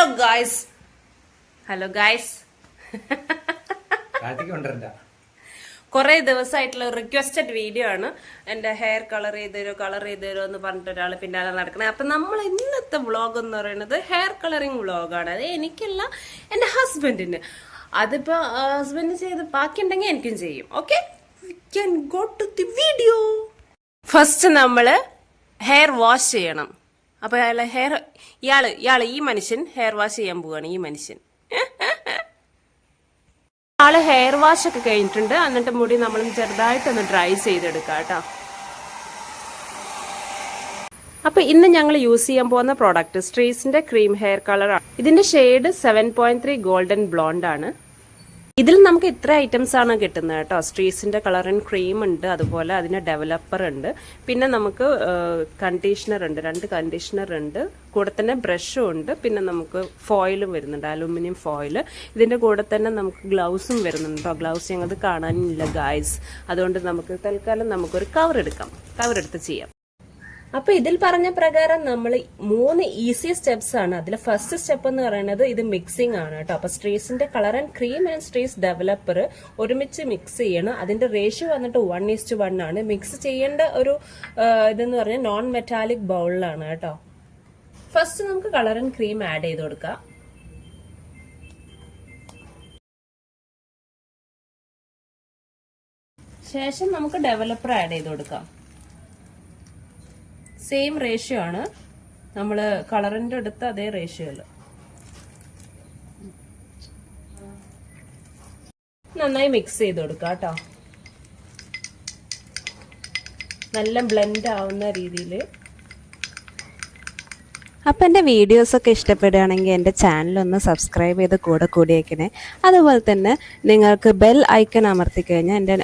Hello guys കുറെ ദിവസമായിട്ടുള്ള requested video ആണ്. എന്റെ ഹെയർ കളർ ചെയ്ത് തരുമോ എന്ന് പറഞ്ഞിട്ട് ഒരാൾ പിന്നാലെ നടക്കണേ. അപ്പൊ നമ്മൾ ഇന്നത്തെ വ്ളോഗ് എന്ന് പറയുന്നത് ഹെയർ കളറിങ് വ്ളോഗാണ്. അത് എനിക്കല്ല, എന്റെ ഹസ്ബൻഡിന്. അതിപ്പോ ഹസ്ബൻഡ് ചെയ്ത് ബാക്കിയുണ്ടെങ്കിൽ എനിക്കും ചെയ്യും. Okay, we can go to the video. First നമ്മള് ഹെയർ വാഷ് ചെയ്യണം. അപ്പൊ ഇയാള് ഈ മനുഷ്യൻ ഹെയർ വാഷ് ചെയ്യാൻ പോവാണ്. ഈ മനുഷ്യൻ ആള് ഹെയർ വാഷ് ഒക്കെ കഴിഞ്ഞിട്ടുണ്ട്. എന്നിട്ട് മുടി നമ്മൾ ചെറുതായിട്ടൊന്ന് ഡ്രൈ ചെയ്തെടുക്കാം കേട്ടോ. അപ്പൊ ഇന്ന് ഞങ്ങൾ യൂസ് ചെയ്യാൻ പോകുന്ന പ്രോഡക്റ്റ് സ്ട്രീസിന്റെ ക്രീം ഹെയർ കളർ ആണ്. ഇതിന്റെ ഷെയ്ഡ് 7.3 ഗോൾഡൻ ബ്ലോണ്ട് ആണ്. ഇതിൽ നമുക്ക് ഇത്ര ഐറ്റംസ് ആണ് കിട്ടുന്നത് കേട്ടോ. സ്ട്രീസിന്റെ കളർ ആൻഡ് ക്രീം ഉണ്ട്, അതുപോലെ അതിന് ഡെവലപ്പർ ഉണ്ട്, പിന്നെ നമുക്ക് കണ്ടീഷണർ ഉണ്ട്, 2 കണ്ടീഷണർ ഉണ്ട്, കൂടെ തന്നെ ബ്രഷും ഉണ്ട്, പിന്നെ നമുക്ക് ഫോയിലും വരുന്നുണ്ട്, അലൂമിനിയം ഫോയിൽ. ഇതിന്റെ കൂടെ തന്നെ നമുക്ക് ഗ്ലൗസും വരുന്നുണ്ട് കേട്ടോ. ഗ്ലൗസ് ഞങ്ങൾക്ക് കാണാനില്ല ഗായ്സ്, അതുകൊണ്ട് നമുക്ക് തൽക്കാലം നമുക്കൊരു കവർ എടുത്ത് ചെയ്യാം. അപ്പൊ ഇതിൽ പറഞ്ഞ പ്രകാരം നമ്മൾ 3 ഈസി സ്റ്റെപ്സ് ആണ്. അതിൽ ഫസ്റ്റ് സ്റ്റെപ്പ് എന്ന് പറയുന്നത് ഇത് മിക്സിംഗ് ആണ് കേട്ടോ. അപ്പൊ സ്ട്രീസിന്റെ colour and cream and Streax developer ഒരുമിച്ച് മിക്സ് ചെയ്യണം. അതിന്റെ റേഷ്യോ വന്നിട്ട് 1:1 ആണ്. മിക്സ് ചെയ്യേണ്ട ഒരു ഇതെന്ന് പറഞ്ഞാൽ നോൺ മെറ്റാലിക് ബൗളിലാണ് കേട്ടോ. ഫസ്റ്റ് നമുക്ക് കളർ ആൻഡ് ക്രീം ആഡ് ചെയ്ത് കൊടുക്കാം. ശേഷം നമുക്ക് ഡെവലപ്പർ ആഡ് ചെയ്ത് കൊടുക്കാം. സെയിം റേഷ്യോ ആണ്, നമ്മൾ കളറിന്റെ അടുത്ത അതേ റേഷ്യോയില് നന്നായി മിക്സ് ചെയ്ത് കൊടുക്കാം കേട്ടോ. നല്ല ബ്ലെൻഡ് ആവുന്ന രീതിയിൽ. അപ്പം എൻ്റെ വീഡിയോസൊക്കെ ഇഷ്ടപ്പെടുകയാണെങ്കിൽ എൻ്റെ ചാനലൊന്ന് സബ്സ്ക്രൈബ് ചെയ്ത് കൂടിയേക്കണേ. അതുപോലെ തന്നെ നിങ്ങൾക്ക് ബെൽ ഐക്കൺ അമർത്തി കഴിഞ്ഞാൽ എൻ്റെ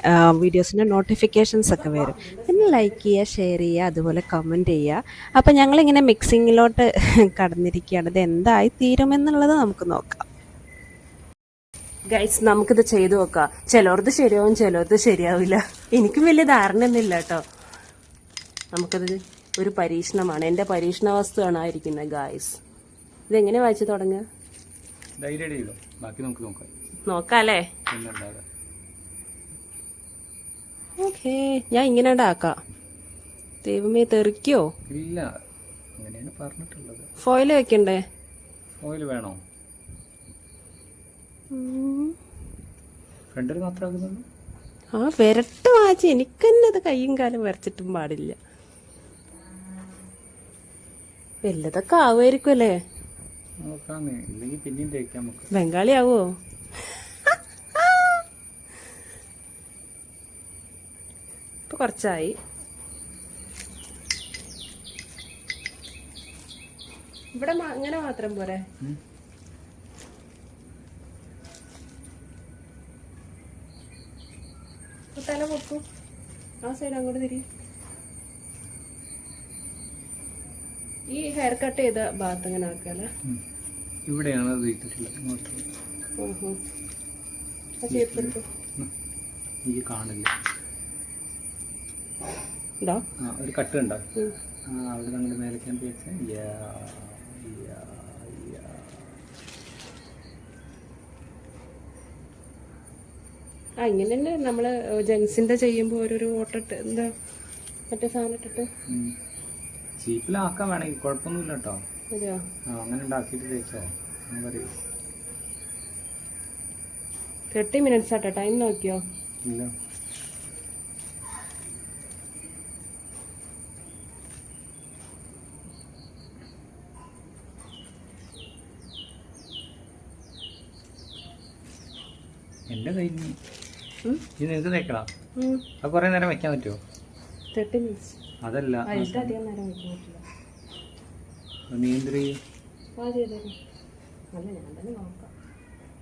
വീഡിയോസിൻ്റെ നോട്ടിഫിക്കേഷൻസ് ഒക്കെ വരും. പിന്നെ ലൈക്ക് ചെയ്യുക, ഷെയർ ചെയ്യുക, അതുപോലെ കമൻറ്റ് ചെയ്യുക. അപ്പം ഞങ്ങളിങ്ങനെ മിക്സിങ്ങിലോട്ട് കടന്നിരിക്കുകയാണ്. ഇത് എന്തായി തീരുമെന്നുള്ളത് നമുക്ക് നോക്കാം. ഗൈസ്, നമുക്കിത് ചെയ്തു നോക്കാം. ചിലർത് ശരിയാവും, ചിലർത് ശരിയാവില്ല. എനിക്കും വലിയ ധാരണയൊന്നുമില്ല കേട്ടോ. നമുക്കത് ഒരു പരീക്ഷണമാണ്, എന്റെ പരീക്ഷണ വസ്തുവാണ് ആയിരിക്കുന്നത് ഗായ്സ്. ഇതെങ്ങനെ വായിച്ചു തുടങ്ങുക? നോക്കാല്ലേ? ഓക്കേ, ഞാൻ ഇങ്ങനെ ആക്കാം. ദൈവമേ, തെറിക്കോ? ഇല്ല, അങ്ങനെയാണ് പറഞ്ഞിട്ടുള്ളത്. ഫോയിൽ വെക്കണ്ടേ? ഫോയിൽ വേണോ? ഫ്രണ്ടിൽ മാത്രമാകുന്നുള്ളൂ. വരട്ട് വായിച്ച് എനിക്ക് തന്നെ അത് കയ്യും കാലം വരച്ചിട്ടും പാടില്ല. വല്ലതൊക്കെ ആവുമായിരിക്കും അല്ലേ? ബംഗാളി ആവോ? ഇപ്പൊ കുറച്ചായി. ഇവിടെ ഇങ്ങനെ മാത്രം പോരെ? തല പൊക്കൂ, ആ സൈഡ് അങ്ങോട്ട് തിരി. ഈ ഹെയർ കട്ട് ചെയ്ത ഭാഗത്ത് അങ്ങനെ ആക്കല്ലേ? ഇവിടെയാണ് കാണില്ല. ഒരു കട്ട് ഉണ്ടോ അവിടെ അങ്ങോട്ട് മേലക്കാൻ ഇങ്ങനെ തന്നെ നമ്മള് ജെൻസിന്റെ ചെയ്യുമ്പോ ഓരോരോ ഓട്ടിട്ട് എന്താ മറ്റേ സാധനം ഇട്ടിട്ട് ചീപ്പിലാക്കാൻ വേണമെങ്കിൽ കുഴപ്പമൊന്നുമില്ല കേട്ടോ. അങ്ങനെ ഉണ്ടാക്കിയിട്ട് തേച്ചോ. 30 മിനിറ്റ്സ് ആട്ടോ. ടൈം നോക്കിയോ? ഇല്ല. എന്റെ കഴിഞ്ഞു. ഇത് നിനക്ക് തേക്കണം. അത് കുറെ നേരം വെക്കാൻ പറ്റുമോ? 30 മിനിറ്റ്സ്. അതല്ല,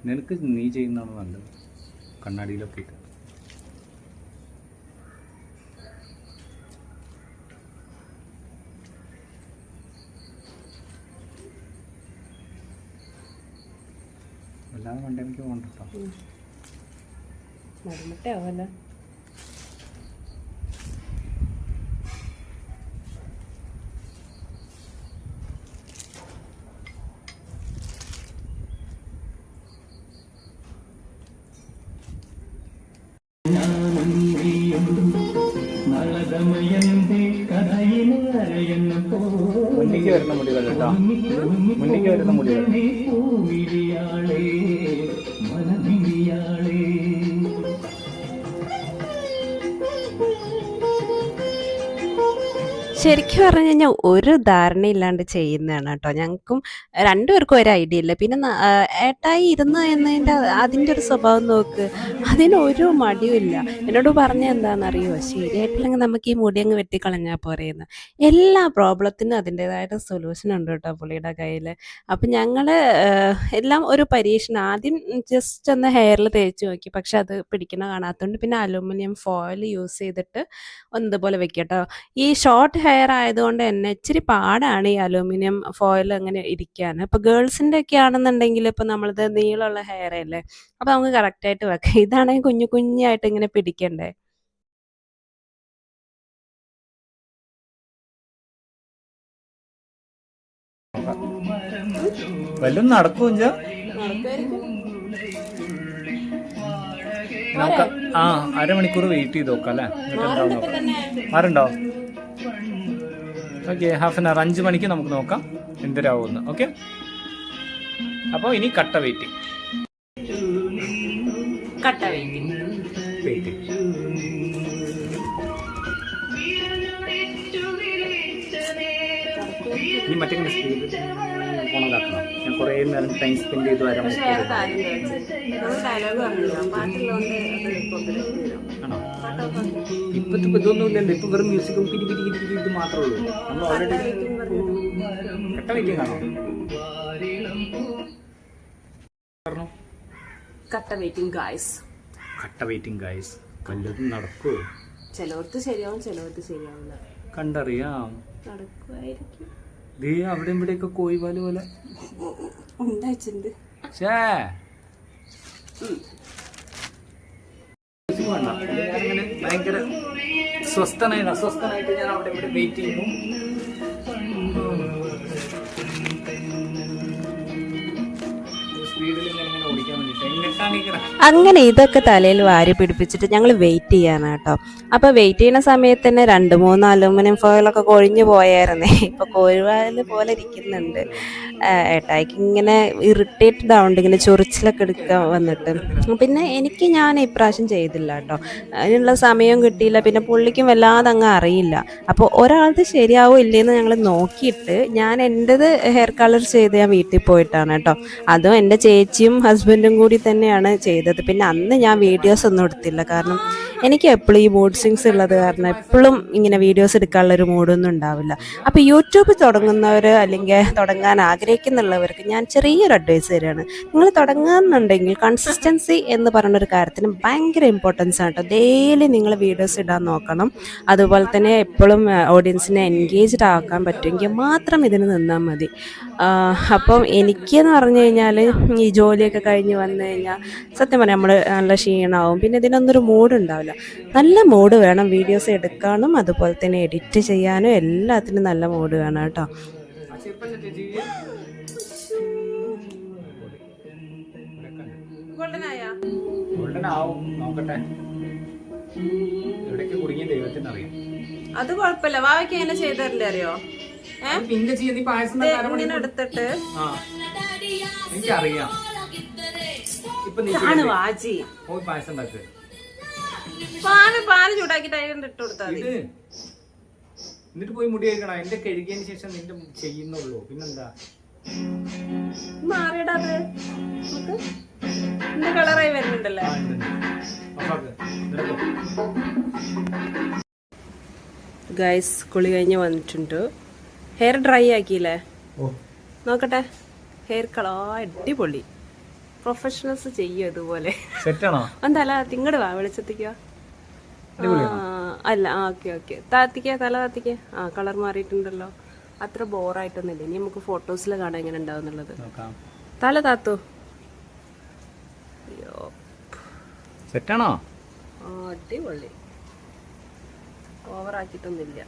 നിനക്ക് നീ ചെയ്യുന്നതാണ് നല്ലത്. കണ്ണാടിയിലൊക്കെ ഇട്ട് വല്ലാതെ കണ്ടെനിക്ക് പോകണ്ടോ. മരുമട്ടയാവല്ല. മുന്നിക്ക് വരുന്ന മുടികൾ കേട്ടോ, മുന്നിക്ക് വരുന്ന മുടികൾ. ശരിക്കും പറഞ്ഞു കഴിഞ്ഞാൽ ഒരു ധാരണയില്ലാണ്ട് ചെയ്യുന്നതാണ് കേട്ടോ. ഞങ്ങൾക്കും രണ്ടുപേർക്കും ഒരു ഐഡിയ ഇല്ല. പിന്നെ ഏട്ടായി ഇരുന്ന് എന്നതിൻ്റെ അതിൻ്റെ ഒരു സ്വഭാവം നോക്ക്, അതിനൊരു മടിയുമില്ല. എന്നോട് പറഞ്ഞ എന്താണെന്നറിയോ, ശരിയായിട്ടില്ലെങ്കിൽ നമുക്ക് ഈ മുടി അങ്ങ് വെട്ടിക്കളഞ്ഞാൽ പോരെയെന്ന്. എല്ലാ പ്രോബ്ലത്തിനും അതിൻ്റെതായിട്ട് സൊല്യൂഷൻ ഉണ്ട് കേട്ടോ പുള്ളിയുടെ കയ്യിൽ. അപ്പം ഞങ്ങൾ എല്ലാം ഒരു പരീക്ഷണം. ആദ്യം ജസ്റ്റ് ഒന്ന് ഹെയറിൽ തേച്ച് നോക്കി, പക്ഷെ അത് പിടിക്കണ കാണാത്തതുകൊണ്ട് പിന്നെ അലുമിനിയം ഫോയിൽ യൂസ് ചെയ്തിട്ട് ഒന്നതുപോലെ വെക്കുക കേട്ടോ. ഈ ഷോർട്ട് ഹെയർ ആയതുകൊണ്ട് തന്നെ ഇച്ചിരി പാടാണ് ഈ അലൂമിനിയം ഫോയിൽ അങ്ങനെ ഇരിക്കാൻ. ഇപ്പോൾ ഗേൾസിൻ്റെ ഒക്കെ ആണെന്നുണ്ടെങ്കിൽ ഇപ്പോൾ നമ്മളത് നീളമുള്ള ഹെയർ അല്ലേ, അപ്പോൾ നമുക്ക് കറക്റ്റായിട്ട് വെക്കാം. ഇതാണെങ്കിൽ കുഞ്ഞു കുഞ്ഞായിട്ട് ഇങ്ങനെ പിടിക്കണ്ടേ. വല്ലതും നടക്കും. നമുക്ക് അരമണിക്കൂർ വെയിറ്റ് ചെയ്ത് നോക്കാം അല്ലേ, എന്നിട്ടുണ്ടാവും നോക്കാം. ആരുണ്ടോ? ഓക്കെ, ഹാഫ് ആൻ അവർ, 5 മണിക്ക് നമുക്ക് നോക്കാം എന്തരാവുമെന്ന്. ഓക്കെ, അപ്പോൾ ഇനി കട്ട വെയിറ്റിംഗ്. ഇനി മറ്റേ സ്പീഡ് ഓണാക്കണം. ഞാൻ കുറേ നേരം ടൈം സ്പെൻഡ് ചെയ്ത് വരാൻ. ആണോ? ഇപ്പത്തെ ഇതൊന്നും ഇല്ലല്ലോ, ഇപ്പൊ വെറും മ്യൂസിക്കും പിരി പിരി പിരി പിരി ഇത് മാത്രമേ ഉള്ളൂ. നമ്മൾ ഓൾറെഡി കട്ട വെയിറ്റിംഗ് ആണോ? കട്ട വെയിറ്റിംഗ് ഗായ്സ്, കട്ട വെയിറ്റിംഗ് ഗായ്സ്. വല്ലതും നടക്കുമോ? ചിലവർക്ക് ശരിയാവും, ചിലവർക്ക് ശരിയാവില്ല. കണ്ടറിയാം. നടക്കുമായിരിക്കും. ദേ അവിടെ ഇവിടെയൊക്കെ കോഴിപാല് പോലെ ഉണ്ടായിട്ടുണ്ട്. ഞാനിങ്ങനെ ഭയങ്കര അസ്വസ്ഥനായിട്ട് ഞാൻ അവിടെ ഇവിടെ വെയിറ്റ് ചെയ്യുന്നു. അങ്ങനെ ഇതൊക്കെ തലയിൽ വാരി പിടിപ്പിച്ചിട്ട് ഞങ്ങൾ വെയിറ്റ് ചെയ്യാനാണ് കേട്ടോ. അപ്പോൾ വെയിറ്റ് ചെയ്യുന്ന സമയത്ത് തന്നെ 2-3 അലൂമിനിയം ഫോയിലൊക്കെ കൊഴിഞ്ഞു പോയായിരുന്നേ. ഇപ്പോൾ കോഴിവാല് പോലെ ഇരിക്കുന്നുണ്ട്. ഏട്ടായിക്ക് ഇങ്ങനെ ഇറിറ്റേറ്റഡ് ആവുന്നുണ്ട്, ഇങ്ങനെ ചൊറിച്ചിലൊക്കെ എടുക്കാൻ വന്നിട്ട്. പിന്നെ ഞാൻ ഇപ്രാവശ്യം ചെയ്തില്ല കേട്ടോ, അതിനുള്ള സമയം കിട്ടിയില്ല. പിന്നെ പുള്ളിക്കും വല്ലാതെ അങ്ങ് അറിയില്ല. അപ്പോൾ ഒരാളത് ശരിയാവോ ഇല്ലേന്ന് ഞങ്ങൾ നോക്കിയിട്ട് ഞാൻ എൻ്റെത് ഹെയർ കളർ ചെയ്ത് ഞാൻ വീട്ടിൽ പോയിട്ടാണ് കേട്ടോ. അതും എൻ്റെ ചേച്ചിയും ഹസ്ബൻഡും കൂടി തന്നെയാണ് ചെയ്തത്. പിന്നെ അന്ന് ഞാൻ വീഡിയോസ് ഒന്നും എടുത്തില്ല, കാരണം എനിക്ക് എപ്പോഴും ഈ മൂഡ് സ്വിങ്സ് ഉള്ളത് കാരണം എപ്പോഴും ഇങ്ങനെ വീഡിയോസ് എടുക്കാനുള്ളൊരു മൂഡൊന്നും ഉണ്ടാവില്ല. അപ്പോൾ യൂട്യൂബ് തുടങ്ങുന്നവർ അല്ലെങ്കിൽ തുടങ്ങാൻ ആഗ്രഹിക്കുന്നുള്ളവർക്ക് ഞാൻ ചെറിയൊരു അഡ്വൈസ് തരികയാണ്. നിങ്ങൾ തുടങ്ങുന്നുണ്ടെങ്കിൽ കൺസിസ്റ്റൻസി എന്ന് പറയുന്നൊരു കാര്യത്തിന് ഭയങ്കര ഇമ്പോർട്ടൻസ് ആണ് കേട്ടോ. ഡെയിലി നിങ്ങൾ വീഡിയോസ് ഇടാൻ നോക്കണം. അതുപോലെ തന്നെ എപ്പോഴും ഓഡിയൻസിനെ എൻഗേജ്ഡ് ആക്കാൻ പറ്റുമെങ്കിൽ മാത്രം ഇതിന് നിന്നാൽ മതി. അപ്പം എനിക്കെന്ന് പറഞ്ഞു കഴിഞ്ഞാൽ ഈ ജോലിയൊക്കെ കഴിഞ്ഞ് വന്നു കഴിഞ്ഞാൽ സത്യം പറയാം നമ്മൾ നല്ല ക്ഷീണമാവും. പിന്നെ ഇതിനൊന്നൊരു മൂഡ് ഉണ്ടാവില്ല. നല്ല മൂഡ് വേണം വീഡിയോസ് എടുക്കാനും അതുപോലെ തന്നെ എഡിറ്റ് ചെയ്യാനും എല്ലാത്തിനും നല്ല മൂഡ് വേണം കേട്ടോ. അത് കുഴപ്പമില്ല, വാവയ്ക്ക് എങ്ങനെ ചെയ്തരില്ലേ അറിയോ? ഇങ്ങനെ എടുത്തിട്ട് എനിക്കറിയാം. വാജി പായസം ഉണ്ടാക്കുക, പാല് ചൂടാക്കിട്ട് അതിന് ഇട്ട് കൊടുത്താൽ മതി. എന്നിട്ട് പോയി മുടി കഴിക്കണം. എന്റെ കഴുകിയതിന് ശേഷം നിന്റെ ചെയ്യുന്നുള്ളൂ. പിന്നെന്താ മാറിയിടാത് കളറായി വരുന്നുണ്ടല്ലേ. ഗൈസ് കുളി കഴിഞ്ഞ് വന്നിട്ടുണ്ട്. ഹെയർ ഡ്രൈ ആക്കിയില്ലേ? നോക്കട്ടെ. ഹെയർ കളർ അടിപൊളി. പ്രൊഫഷണൽസ് ചെയ്യും ഇതുപോലെ. തല തിങ്ങട് വാ, വെളിച്ചത്തിക്കോ. അല്ല, ഓക്കെ ഓക്കെ, താത്തിക്ക, തല താത്തിക്ക. കളർ മാറിയിട്ടുണ്ടല്ലോ. അത്ര ബോറായിട്ടൊന്നുമില്ല. ഇനി നമുക്ക് ഫോട്ടോസിൽ കാണാൻ എങ്ങനെ ഉണ്ടാവുന്നുള്ളത്. തല താത്തു. അയ്യോ, സെറ്റാണോ? അടിപൊളി. ഓവറാക്കിയിട്ടൊന്നുമില്ല.